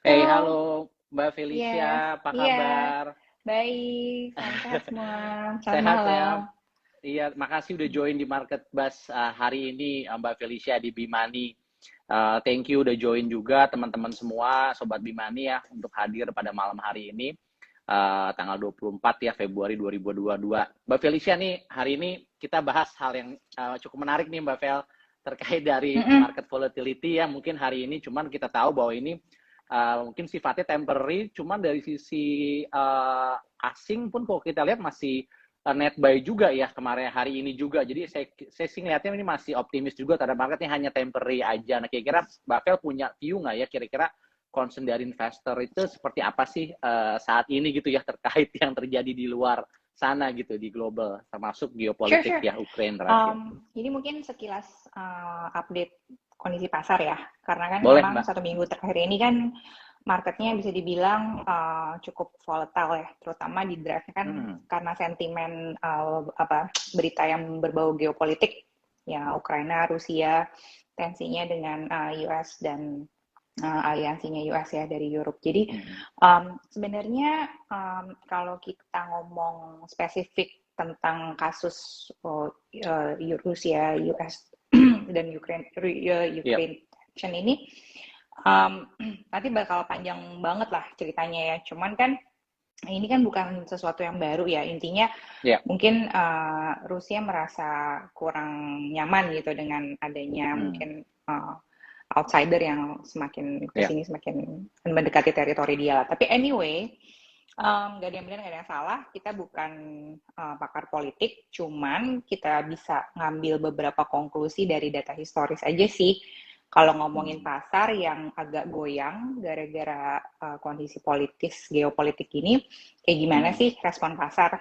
Hey, Halo, halo Mbak Felicia, yes, apa iya, kabar? baik, salam sehat semua, selamat Sehat malam. ya? Iya, makasih udah join di Market Bus hari ini Mbak Felicia di Bimani. Thank you udah join juga teman-teman semua, Sobat Bimani ya, untuk hadir pada malam hari ini, tanggal 24 ya Februari 2022. Mbak Felicia nih, hari ini kita bahas hal yang cukup menarik nih Mbak Fel, terkait dari Mm-mm. market volatility ya, mungkin hari ini cuman kita tahu bahwa ini mungkin sifatnya temporary, cuman dari sisi asing pun kalau kita lihat masih net buy juga ya kemarin hari ini juga. Jadi saya sih ngeliatnya ini masih optimis juga terhadap marketnya hanya temporary aja. Nah kira-kira Mbak Fel punya view nggak ya kira-kira concern dari investor itu seperti apa sih saat ini gitu ya terkait yang terjadi di luar sana gitu di global termasuk Sure, geopolitik sure. ya Ukraine terakhir. Jadi mungkin sekilas update kondisi pasar ya, karena kan Boleh memang Mbak? 1 minggu terakhir ini kan marketnya bisa dibilang cukup volatile ya, terutama di drive kan Hmm. karena sentimen berita yang berbau geopolitik ya Ukraina, Rusia, tensinya dengan US dan aliansinya US ya dari Europe. Jadi Hmm. sebenarnya kalau kita ngomong spesifik tentang kasus Rusia, US dan Yep. Ukraine tension ini, nanti bakal panjang banget lah ceritanya ya. Cuman kan ini kan bukan sesuatu yang baru ya. Intinya Yep. mungkin Rusia merasa kurang nyaman gitu dengan adanya Hmm. mungkin outsider yang semakin Yep. kesini semakin mendekati teritori dia. Tapi anyway, nggak ada yang benar, nggak ada yang salah. Kita bukan pakar politik, cuman kita bisa ngambil beberapa konklusi dari data historis aja sih. Kalau ngomongin Hmm. pasar yang agak goyang gara-gara kondisi politis, geopolitik ini, kayak gimana Hmm. sih respon pasar?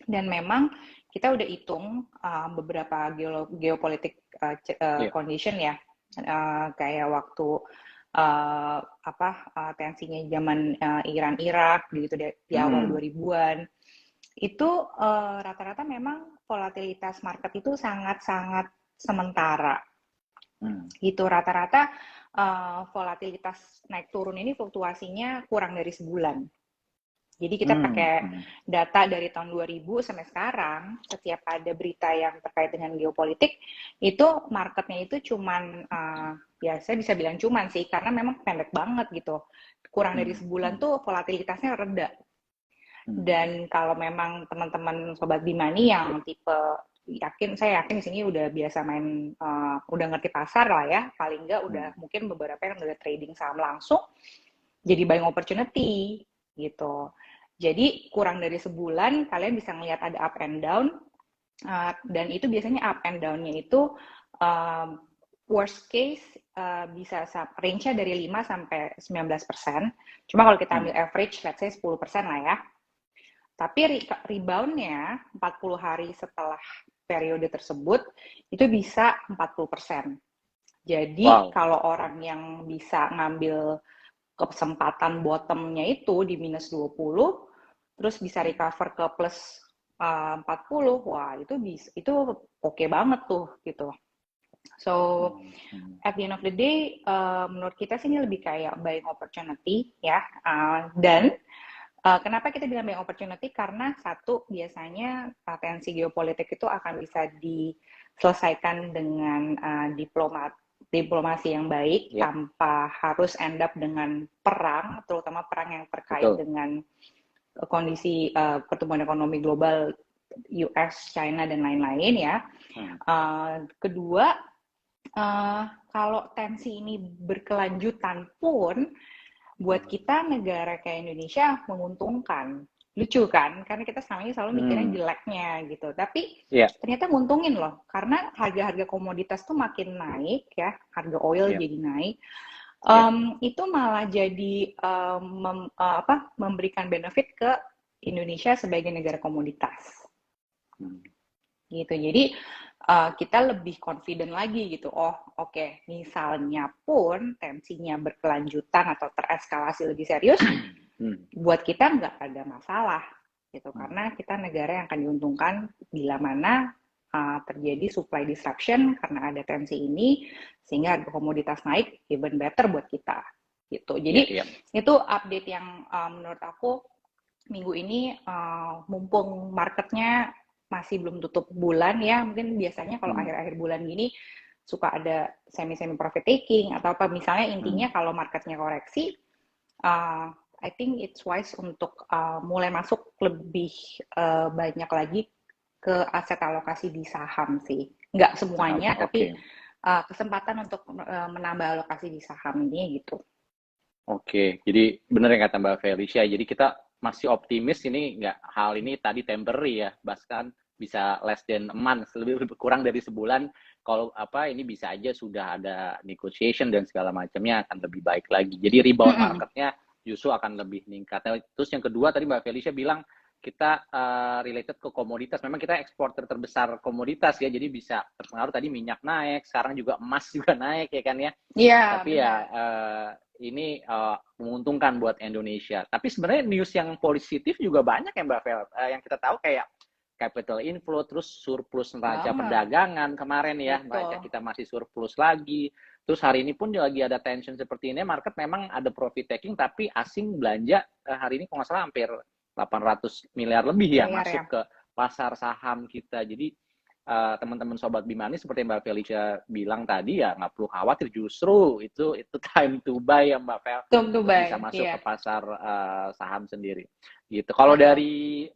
Dan memang kita udah hitung beberapa geopolitik Yep. condition ya, kayak waktu tensinya zaman Iran Irak gitu di awal Hmm. 2000-an itu rata-rata memang volatilitas market itu sangat-sangat sementara Hmm. gitu. Rata-rata volatilitas naik turun ini fluktuasinya kurang dari sebulan. Jadi kita Hmm. pakai Hmm. data dari tahun 2000 sampai sekarang, setiap ada berita yang terkait dengan geopolitik, itu marketnya itu cuman, ya saya bisa bilang cuman sih, karena memang pendek banget gitu. Kurang dari Hmm. sebulan Hmm. tuh volatilitasnya reda. Hmm. Dan kalau memang teman-teman Sobat Bimani yang tipe saya yakin di sini udah biasa main, udah ngerti pasar lah ya, paling nggak udah Hmm. mungkin beberapa yang udah trading saham langsung, jadi buying opportunity gitu. Jadi kurang dari sebulan kalian bisa ngelihat ada up and down, dan itu biasanya up and down-nya itu worst case bisa range-nya dari 5 sampai 19%. Cuma kalau kita ambil Hmm. average, let's say 10% lah ya. Tapi rebound-nya 40 hari setelah periode tersebut itu bisa 40%. Jadi Wow. kalau orang yang bisa ngambil kesempatan bottomnya itu di minus 20, terus bisa Hmm. recover ke plus 40, wah itu oke banget tuh gitu. So Hmm. Hmm. at the end of the day, menurut kita sih ini lebih kayak buying opportunity ya. Dan kenapa kita bilang buying opportunity? Karena satu, biasanya tensi geopolitik itu akan bisa diselesaikan dengan diplomasi yang baik Yep. tanpa harus end up dengan perang, terutama perang yang terkait Betul. dengan kondisi pertumbuhan ekonomi global US, China dan lain-lain ya. Hmm. Kedua, kalau tensi ini berkelanjutan pun buat Hmm. kita negara kayak Indonesia menguntungkan. Lucu kan? Karena kita selama ini selalu mikirnya Hmm. jeleknya gitu. Tapi Iya. ternyata nguntungin loh. Karena harga-harga komoditas tuh makin naik ya. Harga oil Iya. jadi naik. Iya. Itu malah jadi memberikan benefit ke Indonesia sebagai negara komoditas Hmm. gitu. Jadi kita lebih confident lagi gitu. Oh, oke, misalnya pun tensinya berkelanjutan atau tereskalasi lebih serius, Hmm. buat kita nggak ada masalah gitu. Hmm. Karena kita negara yang akan diuntungkan bila mana terjadi supply disruption karena ada tensi ini, sehingga harga komoditas naik, even better buat kita. gitu. Jadi Iya. itu update yang menurut aku minggu ini mumpung marketnya masih belum tutup bulan ya, mungkin biasanya kalau akhir-akhir bulan gini suka ada semi-semi profit taking atau apa, misalnya intinya kalau marketnya koreksi, I think it's wise untuk mulai masuk lebih banyak lagi ke aset alokasi di saham sih. Nggak semuanya, tapi kesempatan untuk menambah alokasi di saham ini gitu. Oke, jadi benar yang kata Mbak Felicia. Jadi kita masih optimis ini hal ini tadi temporary ya, bahkan bisa less than a month, lebih kurang dari sebulan. Kalau ini bisa aja sudah ada negotiation dan segala macamnya akan lebih baik lagi. Jadi rebound marketnya justru akan lebih meningkat. Terus yang kedua tadi Mbak Felicia bilang kita related ke komoditas. Memang kita eksporter terbesar komoditas ya, jadi bisa terpengaruh. Tadi minyak naik, sekarang juga emas juga naik ya kan ya. Iya. Tapi benar. Ini menguntungkan buat Indonesia. Tapi sebenarnya news yang positif juga banyak ya Mbak Vel. Yang kita tahu kayak capital inflow, terus surplus neraca perdagangan kemarin ya, neraca kita masih surplus lagi. Terus hari ini pun lagi ada tension seperti ini, market memang ada profit taking, tapi asing belanja hari ini kalau nggak salah hampir 800 miliar lebih ya masuk ke pasar saham kita. Jadi teman-teman sobat Bimani seperti Mbak Felicia bilang tadi ya nggak perlu khawatir, justru itu time to buy ya Mbak Fel, untuk bisa masuk ke pasar saham sendiri gitu. Kalau dari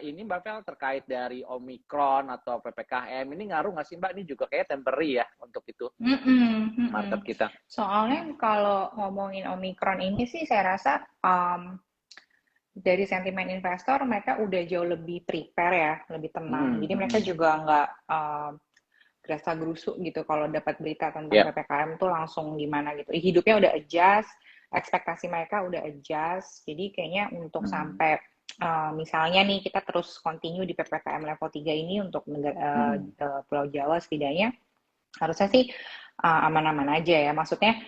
ini Mbak Fel terkait dari Omicron atau PPKM ini ngaruh nggak sih Mbak? Ini juga kayak temporary ya untuk itu market kita. Soalnya kalau ngomongin Omicron ini sih saya rasa dari sentimen investor mereka udah jauh lebih prepare ya, lebih tenang. Jadi mereka juga nggak gerasa gerusuk gitu kalau dapat berita tentang PPKM tuh langsung gimana gitu. Hidupnya udah adjust, ekspektasi mereka udah adjust. Jadi kayaknya untuk sampai misalnya nih kita terus continue di PPKM level 3 ini untuk Pulau Jawa setidaknya, harusnya sih aman-aman aja ya. Maksudnya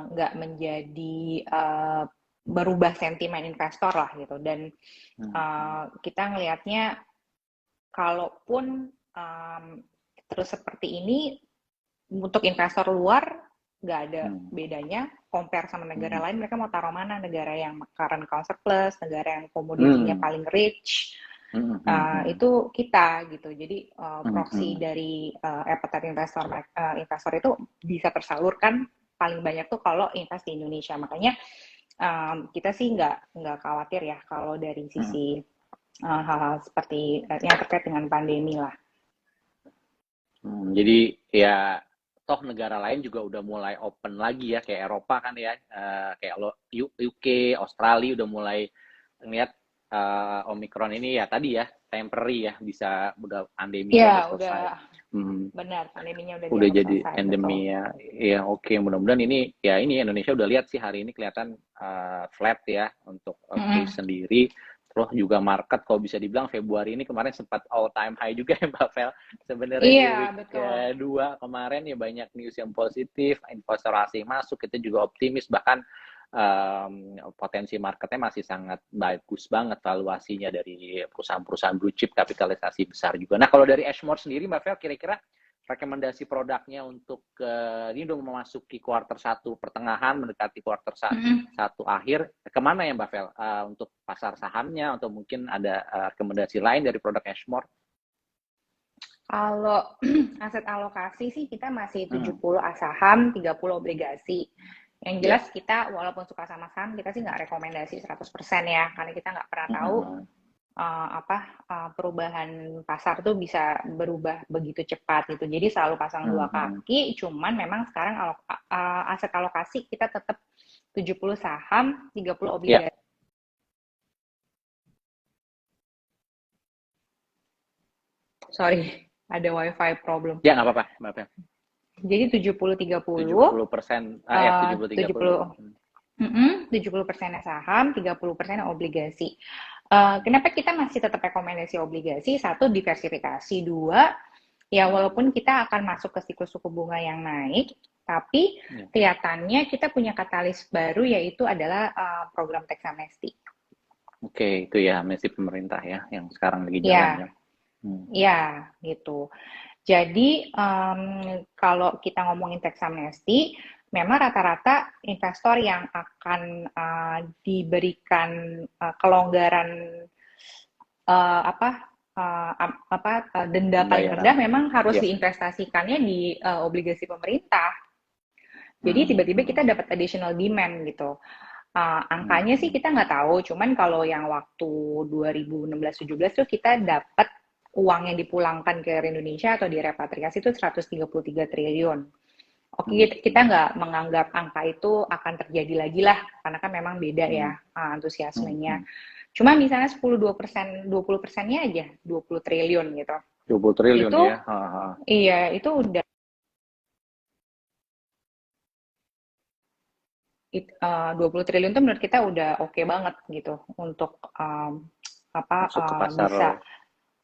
nggak menjadi berubah sentimen investor lah gitu. Dan kita ngelihatnya kalaupun terus seperti ini untuk investor luar nggak ada bedanya compare sama negara lain. Mereka mau taruh mana, negara yang current account surplus, negara yang komoditinya paling rich, itu kita gitu. Jadi proxy dari appetite investor itu bisa tersalurkan paling banyak tuh kalau invest di Indonesia. Makanya kita sih nggak khawatir ya kalau dari sisi hal-hal seperti yang terkait dengan pandemi lah. Jadi ya toh negara lain juga udah mulai open lagi ya, kayak Eropa kan ya, kayak UK, Australia udah mulai ngeliat Omicron ini ya tadi ya temporary ya, bisa udah pandeminya udah selesai. Benar, pandeminya udah jadi endemi ya. Ya oke, mudah-mudahan ini Indonesia udah lihat sih hari ini kelihatan flat ya untuk case sendiri. Terus juga market kalau bisa dibilang Februari ini kemarin sempat all time high juga ya Mbak Fel. Sebenarnya di week kedua kemarin ya banyak news yang positif, investor asing masuk, kita juga optimis, bahkan potensi marketnya masih sangat bagus banget valuasinya dari perusahaan-perusahaan blue chip kapitalisasi besar juga. Nah kalau dari Ashmore sendiri Mbak Fel, kira-kira rekomendasi produknya untuk ini udah memasuki kuartal 1 pertengahan mendekati kuartal 1 akhir, kemana ya Mbak Fel, untuk pasar sahamnya atau mungkin ada rekomendasi lain dari produk Ashmore? Kalau aset alokasi sih kita masih 70 saham, 30 obligasi. Yang jelas kita walaupun suka sama saham, kita sih nggak rekomendasi 100% ya, karena kita nggak pernah tahu perubahan pasar tuh bisa berubah begitu cepat gitu. Jadi selalu pasang dua kaki, cuman memang sekarang aset alokasi kita tetap 70 saham, 30 obligasi. Sorry, ada wifi problem. Ya, nggak apa-apa, Mbak Pel. Jadi 70-30. 70%, 70-30. 70% saham, 30% obligasi. Kenapa kita masih tetap rekomendasi obligasi? Satu, diversifikasi. Dua, ya walaupun kita akan masuk ke siklus suku bunga yang naik, tapi kelihatannya kita punya katalis baru, yaitu adalah program tax amnesty. Oke, itu ya amnesty pemerintah ya, yang sekarang lagi jalan. Ya, gitu. Jadi kalau kita ngomongin tax amnesty, memang rata-rata investor yang akan diberikan kelonggaran denda paling rendah memang harus diinvestasikannya di obligasi pemerintah. Jadi tiba-tiba kita dapat additional demand gitu. Angkanya sih kita nggak tahu, cuman kalau yang waktu 2016-17 tuh kita dapat uang yang dipulangkan ke Indonesia atau direpatriasi itu 133 triliun. Oke, kita nggak menganggap angka itu akan terjadi lagi lah, karena kan memang beda ya antusiasmenya. Cuma misalnya 10-20%, 20%-nya aja 20 triliun gitu. 20 triliun itu, ya. Iya, itu udah 20 triliun itu menurut kita udah oke banget gitu untuk masuk ke pasar. Bisa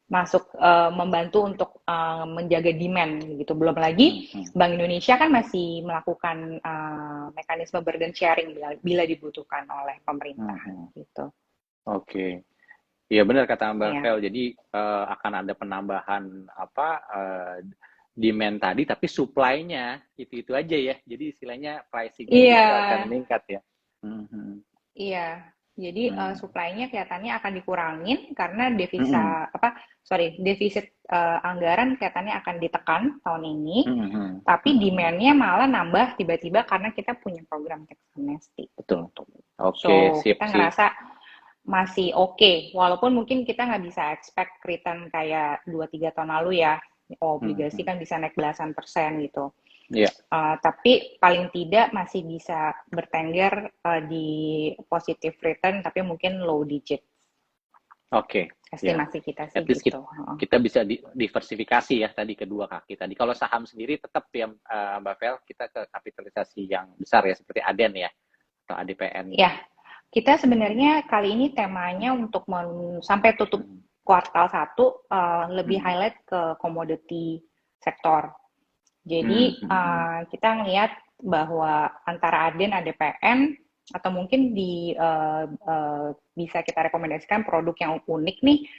masuk membantu untuk menjaga demand gitu. Belum lagi Bank Indonesia kan masih melakukan mekanisme burden sharing bila dibutuhkan oleh pemerintah gitu. Oke. Iya benar kata Mbak Vel. Jadi akan ada penambahan demand tadi, tapi supply-nya itu aja ya. Jadi istilahnya pricing-nya juga akan meningkat ya. Iya. Jadi supply-nya kelihatannya akan dikurangin karena defisit anggaran kelihatannya akan ditekan tahun ini. Tapi demand-nya malah nambah tiba-tiba karena kita punya program tax amnesty. Betul. Oke, kita ngerasa masih oke. Walaupun mungkin kita nggak bisa expect return kayak 2-3 tahun lalu ya. Obligasi kan bisa naik belasan persen gitu. Yeah. Tapi paling tidak masih bisa bertengger di positive return, tapi mungkin low digit. Oke. Estimasi kita sih gitu. Kita bisa diversifikasi ya tadi kedua kaki tadi. Kalau saham sendiri tetap ya Mbak Vel, kita ke kapitalisasi yang besar ya seperti Aden ya atau ADPN. Ya, kita sebenarnya kali ini temanya untuk sampai tutup kuartal 1 lebih highlight ke commodity sektor. Jadi kita ngelihat bahwa antara Aden, ADPN, atau mungkin bisa kita rekomendasikan produk yang unik nih,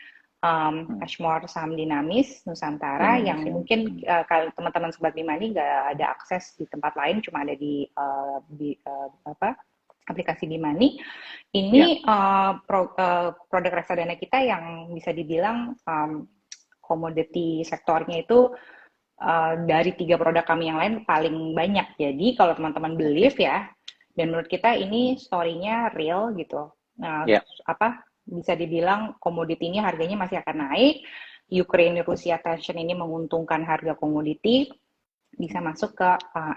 Ashmore Saham Dinamis Nusantara yang mungkin kalau teman-teman Sobat Bimani nggak ada akses di tempat lain, cuma ada di aplikasi Bimani. Ini produk reksadana kita yang bisa dibilang komoditi sektornya itu dari 3 produk kami yang lain paling banyak. Jadi kalau teman-teman believe ya, dan menurut kita ini story-nya real gitu. Bisa dibilang komoditi ini harganya masih akan naik. Ukraine Rusia tension ini menguntungkan harga komoditi. Bisa masuk ke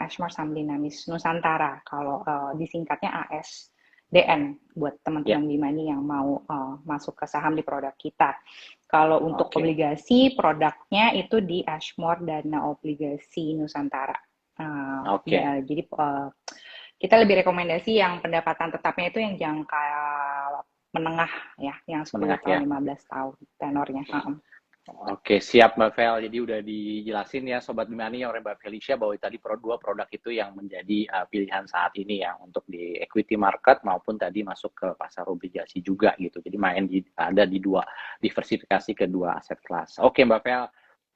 Ashmore Saham Dinamis Nusantara kalau disingkatnya ASDN buat teman-teman Bimani yang mau masuk ke saham di produk kita. Kalau untuk obligasi, produknya itu di Ashmore Dana Obligasi Nusantara. Jadi kita lebih rekomendasi yang pendapatan tetapnya itu yang jangka menengah ya, yang 10 tahun, 15 tahun tenornya. Oke, siap Mbak Vel. Jadi udah dijelasin ya Sobat Bimani oleh Mbak Felicia bahwa tadi dua produk itu yang menjadi pilihan saat ini ya untuk di equity market maupun tadi masuk ke pasar obligasi juga gitu. Jadi ada di diversifikasi kedua aset kelas. Oke Mbak Vel,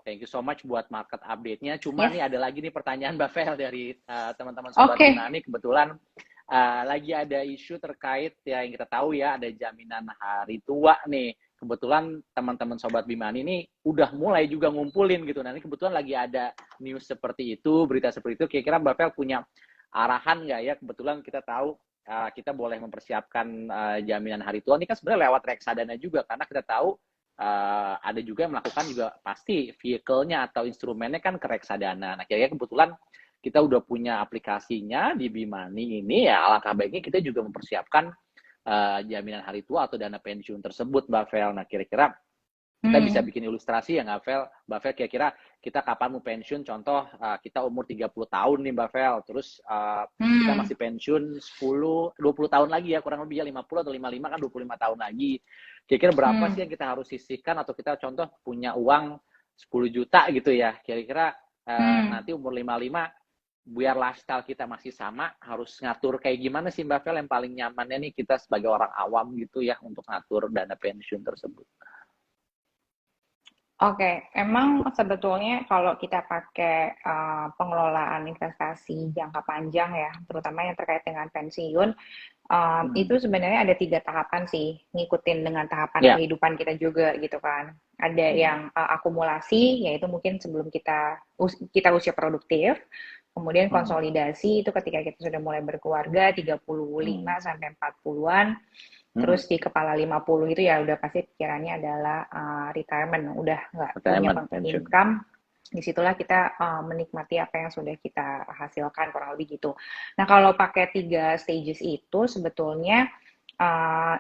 thank you so much buat market update-nya. Cuma nih ada lagi nih pertanyaan Mbak Vel dari teman-teman Sobat Bimani. Kebetulan lagi ada isu terkait ya yang kita tahu ya ada jaminan hari tua nih. Kebetulan teman-teman Sobat Bimani ini udah mulai juga ngumpulin gitu. Nanti kebetulan lagi ada news seperti itu, berita seperti itu. Kira-kira Mbak Vel punya arahan nggak ya? Kebetulan kita tahu kita boleh mempersiapkan jaminan hari tua. Ini kan sebenarnya lewat reksadana juga, karena kita tahu ada juga yang melakukan juga pasti vehicle-nya atau instrumennya kan ke reksadana. Nah, kira-kira kebetulan kita udah punya aplikasinya di Bimani ini ya, alangkah baiknya kita juga mempersiapkan jaminan hari tua atau dana pensiun tersebut, Mbak Vel. Nah, kira-kira kita bisa bikin ilustrasi ya, Mbak Vel, kira-kira kita kapan mau pensiun? Contoh, kita umur 30 tahun nih, Mbak Vel. Terus kita masih pensiun 10, 20 tahun lagi ya, kurang lebih ya 50 atau 55 kan 25 tahun lagi. Kira-kira berapa sih yang kita harus sisihkan atau kita contoh punya uang 10 juta gitu ya. Kira-kira nanti umur 55 biar lifestyle kita masih sama, harus ngatur kayak gimana sih Mbak Vel yang paling nyamannya nih kita sebagai orang awam gitu ya untuk ngatur dana pensiun tersebut? Oke, emang sebetulnya kalau kita pakai pengelolaan investasi jangka panjang ya, terutama yang terkait dengan pensiun, itu sebenarnya ada 3 tahapan sih, ngikutin dengan tahapan Ya. kehidupan kita juga gitu kan. Ada yang akumulasi, yaitu mungkin sebelum kita usia produktif, kemudian konsolidasi itu ketika kita sudah mulai berkeluarga 35 sampai 40-an. Terus di kepala 50 itu ya udah pasti pikirannya adalah retirement, udah nggak punya Retirement pension. income, disitulah kita menikmati apa yang sudah kita hasilkan kurang lebih gitu. Nah kalau pakai 3 stages itu sebetulnya uh,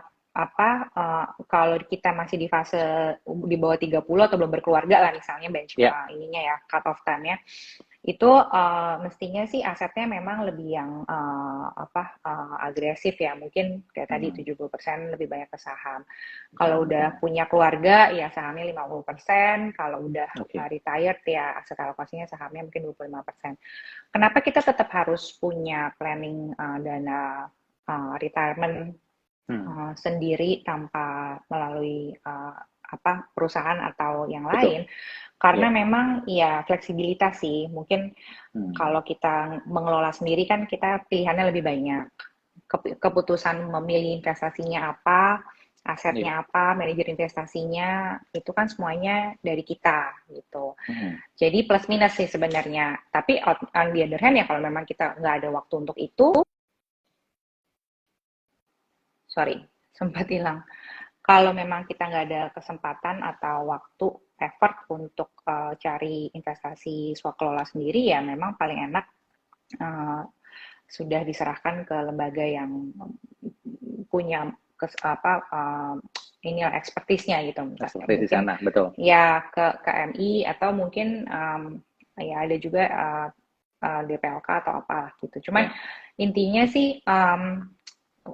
kalau kita masih di fase di bawah 30 atau belum berkeluarga lah misalnya Ya. ininya ya cut off time-nya itu mestinya sih asetnya memang lebih yang agresif ya, mungkin kayak tadi 70% lebih banyak ke saham. Kalau udah punya keluarga ya sahamnya 50%, kalau udah retired ya aset alokasinya sahamnya mungkin 25%. Kenapa kita tetap harus punya planning dana retirement sendiri tanpa melalui perusahaan atau yang lain? Karena memang ya fleksibilitas sih. Mungkin kalau kita mengelola sendiri kan kita pilihannya lebih banyak. Keputusan memilih investasinya apa, asetnya apa, manajer investasinya, itu kan semuanya dari kita gitu. Jadi plus minus sih sebenarnya. Tapi on the other hand ya kalau memang kita nggak ada waktu untuk itu, sorry, sempat hilang. Kalau memang kita nggak ada kesempatan atau waktu, effort untuk cari investasi swakelola sendiri, ya memang paling enak sudah diserahkan ke lembaga yang punya ini expertise-nya gitu. Seperti di sana, betul. Ya ke KMI atau mungkin ya ada juga DPLK atau apa gitu. Cuman intinya sih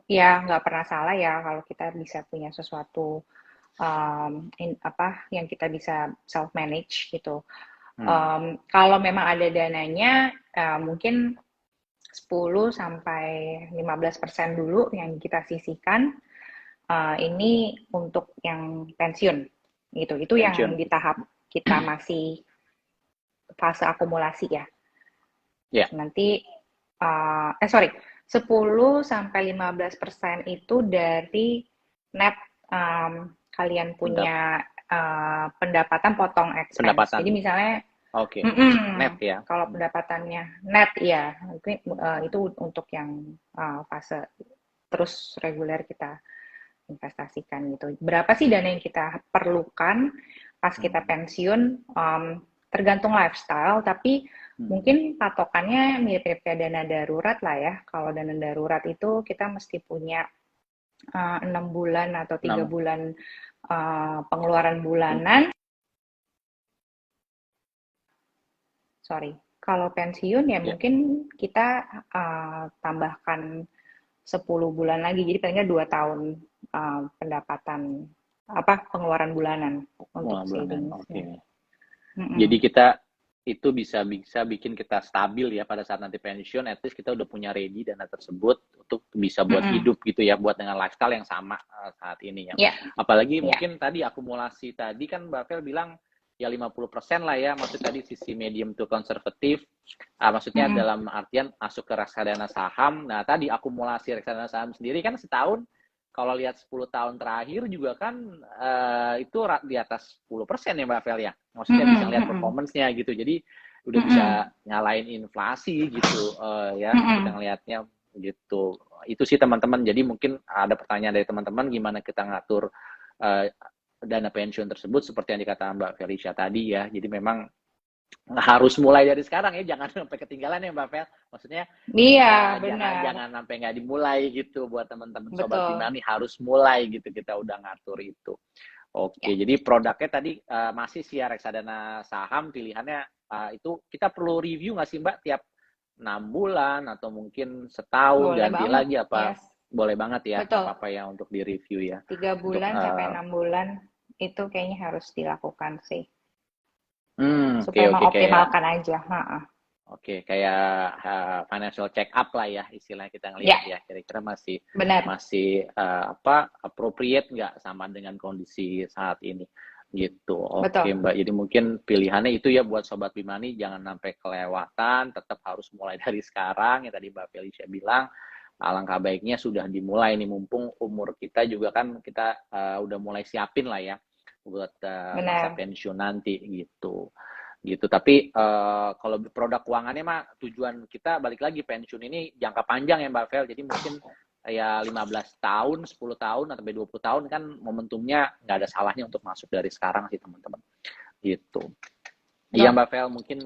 ya nggak pernah salah ya kalau kita bisa punya sesuatu yang kita bisa self manage gitu. Kalau memang ada dananya mungkin 10-15% dulu yang kita sisihkan ini untuk yang pensiun gitu. Itu yang di tahap kita masih fase akumulasi ya. Nanti 10-15% itu dari net kalian punya pendapatan potong expense. Jadi misalnya net ya. Kalau pendapatannya net ya, itu untuk yang fase terus reguler kita investasikan gitu. Berapa sih dana yang kita perlukan pas kita pensiun? Tergantung lifestyle, tapi mungkin patokannya mirip-mirip kayak dana darurat lah ya. Kalau dana darurat itu kita mesti punya 6 bulan atau 3 bulan pengeluaran bulanan. Sorry, kalau pensiun ya mungkin kita tambahkan 10 bulan lagi, jadi paling nggak 2 tahun pendapatan pengeluaran bulanan untuk savings. Jadi kita itu bisa bikin kita stabil ya pada saat nanti pensiun, at least kita udah punya ready dana tersebut untuk bisa buat hidup gitu ya, buat dengan lifestyle yang sama saat ini ya. Apalagi mungkin tadi akumulasi tadi kan Mbak Vel bilang ya 50% lah ya, maksud tadi sisi medium to konservatif, maksudnya dalam artian masuk ke reksadana saham. Nah tadi akumulasi reksadana saham sendiri kan setahun, kalau lihat 10 tahun terakhir juga kan itu di atas 10% ya Mbak Vel ya, maksudnya bisa lihat performance-nya gitu, jadi udah bisa nyalain inflasi gitu ya, kita ngelihatnya gitu. Itu sih teman-teman, jadi mungkin ada pertanyaan dari teman-teman gimana kita ngatur dana pensiun tersebut seperti yang dikata Mbak Felicia tadi ya. Jadi memang harus mulai dari sekarang ya, jangan sampai ketinggalan ya Mbak Fel. Maksudnya jangan sampai nggak dimulai gitu buat teman-teman sobat Bima nih, harus mulai gitu, kita udah ngatur itu. Oke, jadi produknya tadi masih sih ya reksadana saham, pilihannya itu kita perlu review nggak sih Mbak tiap 6 bulan atau mungkin setahun boleh ganti banget, lagi apa? Boleh banget ya, apa ya untuk di review ya. 3 bulan sampai 6 bulan itu kayaknya harus dilakukan sih. Supaya mengoptimalkan aja. Oke, kayak financial check up lah ya istilahnya, kita ngelihat ya kira-kira masih appropriate nggak sama dengan kondisi saat ini. gitu. Oke Betul. Mbak, jadi mungkin pilihannya itu ya buat Sobat Bimani, jangan sampai kelewatan, tetap harus mulai dari sekarang, yang tadi Mbak Felicia bilang, alangkah baiknya sudah dimulai nih, mumpung umur kita juga kan kita udah mulai siapin lah ya, buat masa Benar. pensiun nanti gitu. Gitu, tapi kalau produk keuangannya mah tujuan kita balik lagi pensiun ini jangka panjang ya Mbak Vel, jadi mungkin ya 15 tahun, 10 tahun, atau 20 tahun kan momentumnya nggak ada salahnya untuk masuk dari sekarang sih teman-teman. Gitu. Iya Betul. Mbak Vel, mungkin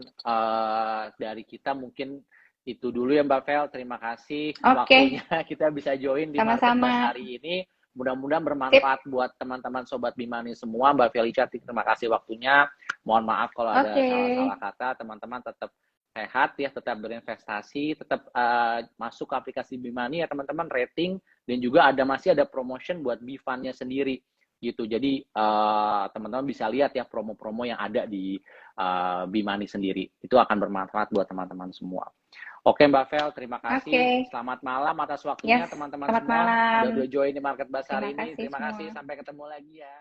dari kita mungkin itu dulu ya Mbak Vel. Terima kasih Oke, waktunya kita bisa join di Market Buzz sama-sama. hari ini. Mudah-mudahan Sip. bermanfaat buat teman-teman Sobat Bimani semua. Mbak Felicia, terima kasih waktunya. Mohon maaf kalau ada Oke. salah-salah kata. Teman-teman tetap sehat ya, tetap berinvestasi, tetap masuk ke aplikasi Bimani ya teman-teman, rating, dan juga masih ada promotion buat Bifannya sendiri gitu. Jadi teman-teman bisa lihat ya promo-promo yang ada di Bimani sendiri. Itu akan bermanfaat buat teman-teman semua. Oke Mbak Vel, terima kasih. Oke. Selamat malam atas Yes. waktunya teman-teman Selamat semua. malam. Udah join di Market Buzz Terima hari ini. kasih Terima kasih. semua. Sampai ketemu lagi ya.